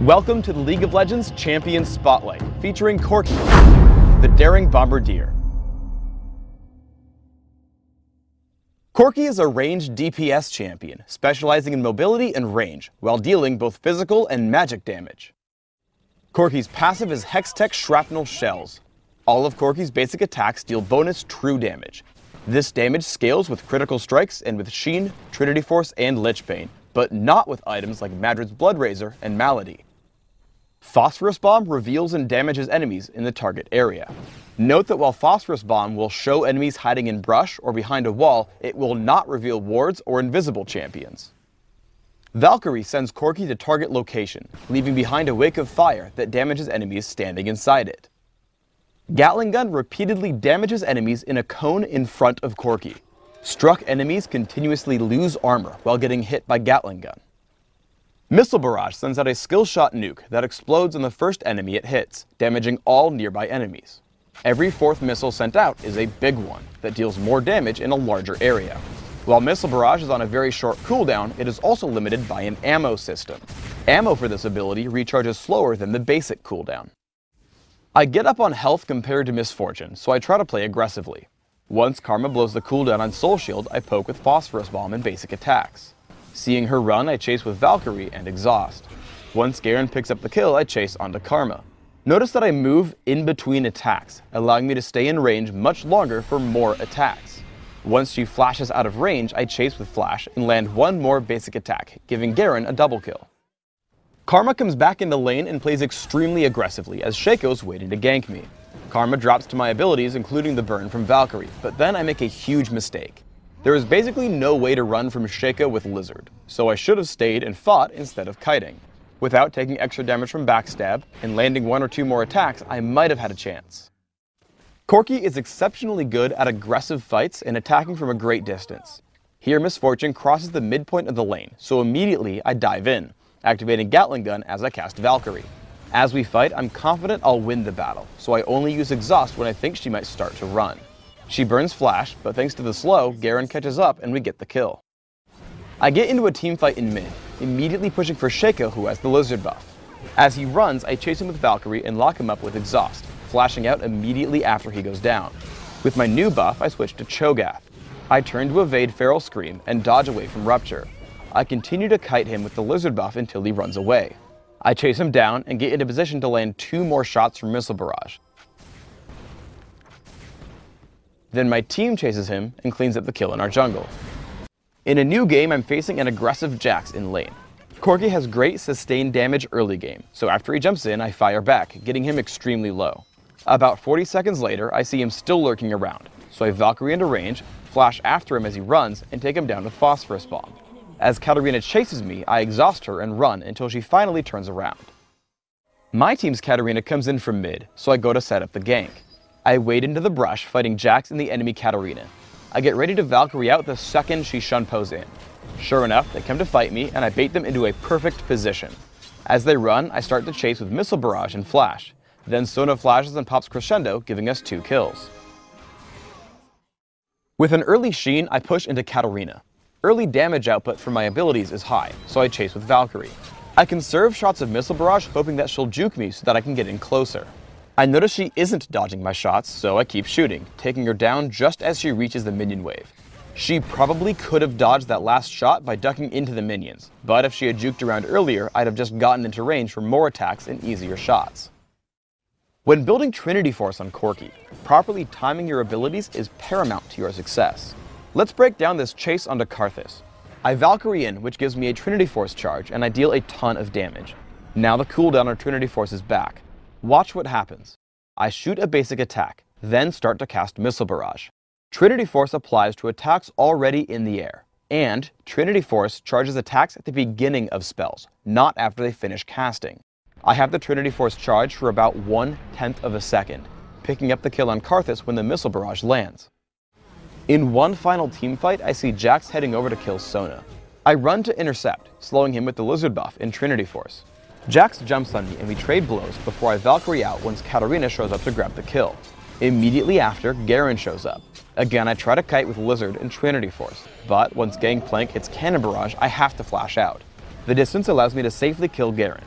Welcome to the League of Legends Champion Spotlight, featuring Corki, the daring bombardier. Corki is a ranged DPS champion, specializing in mobility and range, while dealing both physical and magic damage. Corki's passive is Hextech Shrapnel Shells. All of Corki's basic attacks deal bonus true damage. This damage scales with critical strikes and with Sheen, Trinity Force, and Lichbane, but not with items like Madrid's Blood Razor and Malady. Phosphorus Bomb reveals and damages enemies in the target area. Note that while Phosphorus Bomb will show enemies hiding in brush or behind a wall, it will not reveal wards or invisible champions. Valkyrie sends Corki to target location, leaving behind a wake of fire that damages enemies standing inside it. Gatling Gun repeatedly damages enemies in a cone in front of Corki. Struck enemies continuously lose armor while getting hit by Gatling Gun. Missile Barrage sends out a skill shot nuke that explodes on the first enemy it hits, damaging all nearby enemies. Every fourth missile sent out is a big one that deals more damage in a larger area. While Missile Barrage is on a very short cooldown, it is also limited by an ammo system. Ammo for this ability recharges slower than the basic cooldown. I get up on health compared to Misfortune, so I try to play aggressively. Once Karma blows the cooldown on Soul Shield, I poke with Phosphorus Bomb and basic attacks. Seeing her run, I chase with Valkyrie and Exhaust. Once Garen picks up the kill, I chase onto Karma. Notice that I move in between attacks, allowing me to stay in range much longer for more attacks. Once she flashes out of range, I chase with Flash and land one more basic attack, giving Garen a double kill. Karma comes back into lane and plays extremely aggressively as Shaco's waiting to gank me. Karma drops to my abilities, including the burn from Valkyrie, but then I make a huge mistake. There is basically no way to run from Shaco with Lizard, so I should have stayed and fought instead of kiting. Without taking extra damage from backstab and landing one or two more attacks, I might have had a chance. Corki is exceptionally good at aggressive fights and attacking from a great distance. Here Misfortune crosses the midpoint of the lane, so immediately I dive in, activating Gatling Gun as I cast Valkyrie. As we fight, I'm confident I'll win the battle, so I only use Exhaust when I think she might start to run. She burns Flash, but thanks to the slow, Garen catches up and we get the kill. I get into a teamfight in mid, immediately pushing for Shaco, who has the Lizard buff. As he runs, I chase him with Valkyrie and lock him up with Exhaust, flashing out immediately after he goes down. With my new buff, I switch to Cho'Gath. I turn to evade Feral Scream and dodge away from Rupture. I continue to kite him with the Lizard buff until he runs away. I chase him down and get into position to land two more shots from Missile Barrage. Then my team chases him and cleans up the kill in our jungle. In a new game, I'm facing an aggressive Jax in lane. Corki has great sustained damage early game, so after he jumps in, I fire back, getting him extremely low. About 40 seconds later, I see him still lurking around, so I Valkyrie into range, flash after him as he runs, and take him down with Phosphorus Bomb. As Katarina chases me, I exhaust her and run until she finally turns around. My team's Katarina comes in from mid, so I go to set up the gank. I wade into the brush, fighting Jax and the enemy Katarina. I get ready to Valkyrie out the second she shunpos in. Sure enough, they come to fight me, and I bait them into a perfect position. As they run, I start to chase with Missile Barrage and Flash. Then Sona flashes and pops Crescendo, giving us 2 kills. With an early Sheen, I push into Katarina. Early damage output from my abilities is high, so I chase with Valkyrie. I conserve shots of Missile Barrage, hoping that she'll juke me so that I can get in closer. I notice she isn't dodging my shots, so I keep shooting, taking her down just as she reaches the minion wave. She probably could have dodged that last shot by ducking into the minions, but if she had juked around earlier, I'd have just gotten into range for more attacks and easier shots. When building Trinity Force on Corki, properly timing your abilities is paramount to your success. Let's break down this chase onto Karthus. I Valkyrie in, which gives me a Trinity Force charge, and I deal a ton of damage. Now the cooldown on Trinity Force is back. Watch what happens. I shoot a basic attack, then start to cast Missile Barrage. Trinity Force applies to attacks already in the air, and Trinity Force charges attacks at the beginning of spells, not after they finish casting. I have the Trinity Force charge for about 1/10 of a second, picking up the kill on Karthus when the Missile Barrage lands. In one final teamfight, I see Jax heading over to kill Sona. I run to intercept, slowing him with the Lizard buff in Trinity Force. Jax jumps on me and we trade blows before I Valkyrie out once Katarina shows up to grab the kill. Immediately after, Garen shows up. Again, I try to kite with Lizard and Trinity Force, but once Gangplank hits Cannon Barrage, I have to flash out. The distance allows me to safely kill Garen.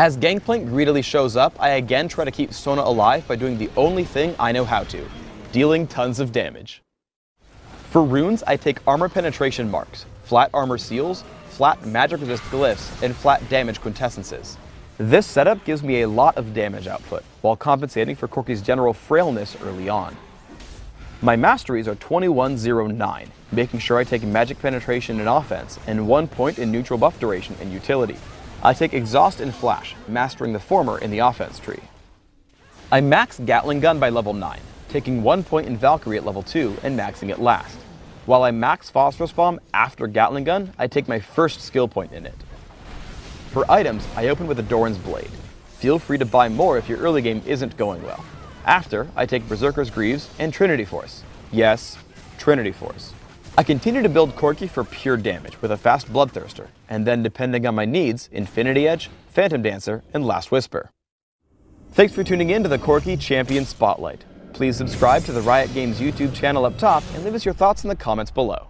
As Gangplank greedily shows up, I again try to keep Sona alive by doing the only thing I know how to, dealing tons of damage. For runes, I take armor penetration marks, flat armor seals, flat magic resist glyphs, and flat damage quintessences. This setup gives me a lot of damage output, while compensating for Corki's general frailness early on. My masteries are 2109, making sure I take magic penetration in offense, and 1 point in neutral buff duration and utility. I take exhaust and flash, mastering the former in the offense tree. I max Gatling Gun by level 9, taking 1 point in Valkyrie at level 2 and maxing it last. While I max Phosphorus Bomb after Gatling Gun, I take my first skill point in it. For items, I open with a Doran's Blade. Feel free to buy more if your early game isn't going well. After, I take Berserker's Greaves and Trinity Force. Yes, Trinity Force. I continue to build Corki for pure damage with a fast Bloodthirster, and then depending on my needs, Infinity Edge, Phantom Dancer, and Last Whisper. Thanks for tuning in to the Corki Champion Spotlight. Please subscribe to the Riot Games YouTube channel up top and leave us your thoughts in the comments below.